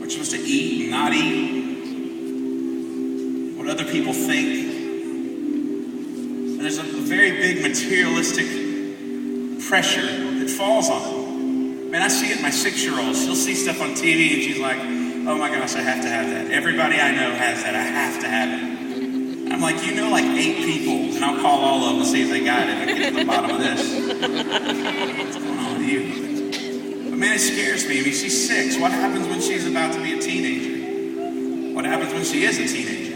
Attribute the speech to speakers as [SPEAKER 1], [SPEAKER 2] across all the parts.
[SPEAKER 1] what you're supposed to eat and not eat, what other people think. And there's a very big materialistic pressure that falls on them. Man, I see it in my 6-year-old. She'll see stuff on TV and she's like, oh my gosh, I have to have that. Everybody I know has that. I have to have it. I'm like, you know, like 8 people, and I'll call all of them and see if they got it. I get to the bottom of this. What's going on with you? But man, it scares me. I mean, she's 6. What happens when she's about to be a teenager? What happens when she is a teenager?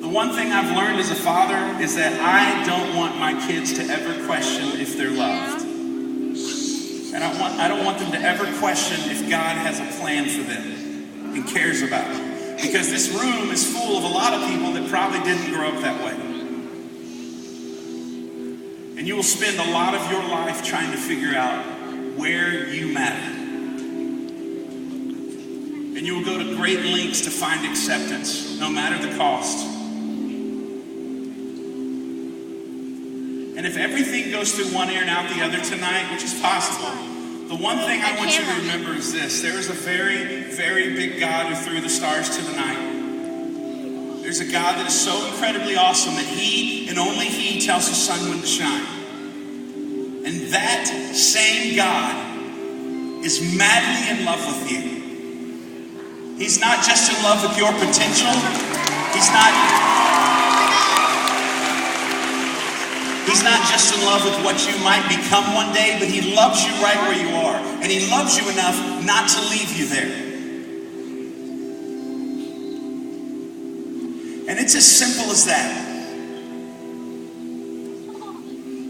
[SPEAKER 1] The one thing I've learned as a father is that I don't want my kids to ever question if they're loved. And I don't want them to ever question if God has a plan for them and cares about them. Because this room is full of a lot of people that probably didn't grow up that way. And you will spend a lot of your life trying to figure out where you matter. And you will go to great lengths to find acceptance, no matter the cost. And if everything goes through one ear and out the other tonight, which is possible, the one thing I want you to remember is this. There is a very, very big God who threw the stars to the night. There's a God that is so incredibly awesome that He and only He tells His sun when to shine. And that same God is madly in love with you. He's not just in love with your potential. He's not just in love with what you might become one day, but He loves you right where you are. And He loves you enough not to leave you there. And it's as simple as that.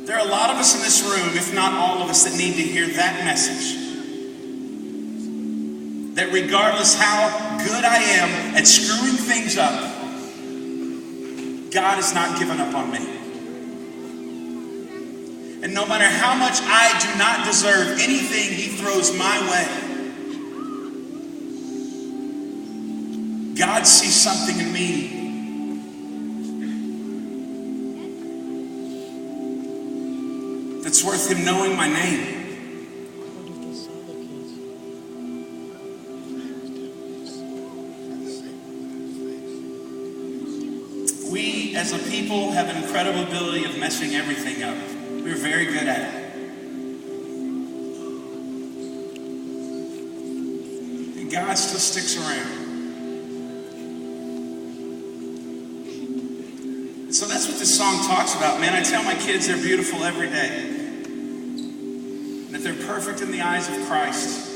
[SPEAKER 1] There are a lot of us in this room, if not all of us, that need to hear that message. That regardless how good I am at screwing things up, God has not given up on me. And no matter how much I do not deserve anything He throws my way, God sees something in me that's worth Him knowing my name. We as a people have an incredible ability of messing everything up. We're very good at it. And God still sticks around. So that's what this song talks about, man. I tell my kids they're beautiful every day. That they're perfect in the eyes of Christ.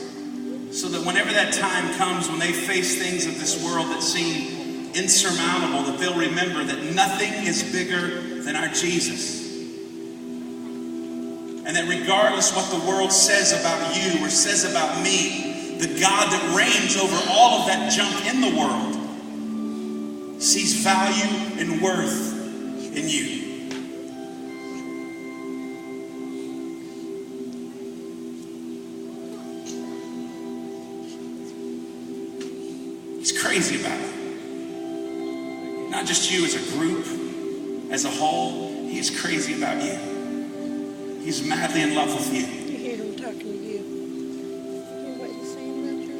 [SPEAKER 1] So that whenever that time comes, when they face things of this world that seem insurmountable, that they'll remember that nothing is bigger than our Jesus. And that regardless what the world says about you or says about me, the God that reigns over all of that junk in the world sees value and worth in you. He's crazy about it. Not just you as a group, as a whole, He's crazy about you. He's madly in love with you.
[SPEAKER 2] You hear Him talking to you. You hear what He's saying about you?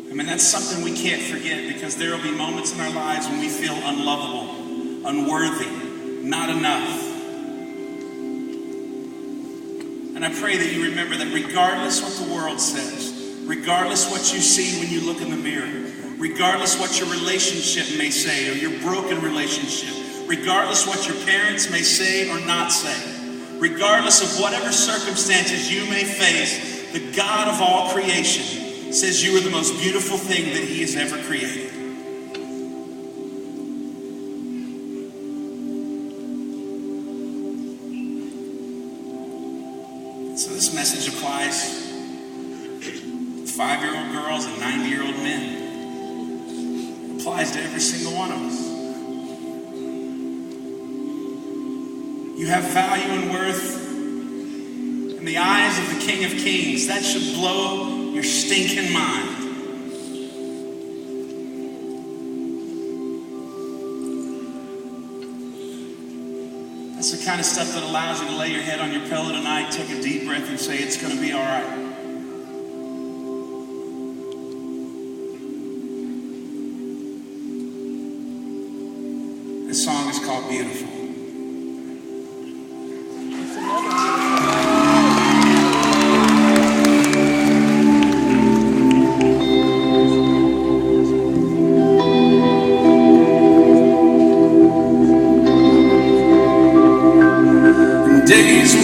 [SPEAKER 1] I mean, that's something we can't forget, because there will be moments in our lives when we feel unlovable, unworthy, not enough. And I pray that you remember that regardless what the world says, regardless what you see when you look in the mirror, regardless what your relationship may say or your broken relationship, regardless what your parents may say or not say, regardless of whatever circumstances you may face, the God of all creation says you are the most beautiful thing that He has ever created. So this message applies to 5-year-old girls and 90-year-old men. It applies to every single one of us. You have value and worth in the eyes of the King of Kings. That should blow your stinking mind. That's the kind of stuff that allows you to lay your head on your pillow tonight, take a deep breath and say, it's going to be all right. Days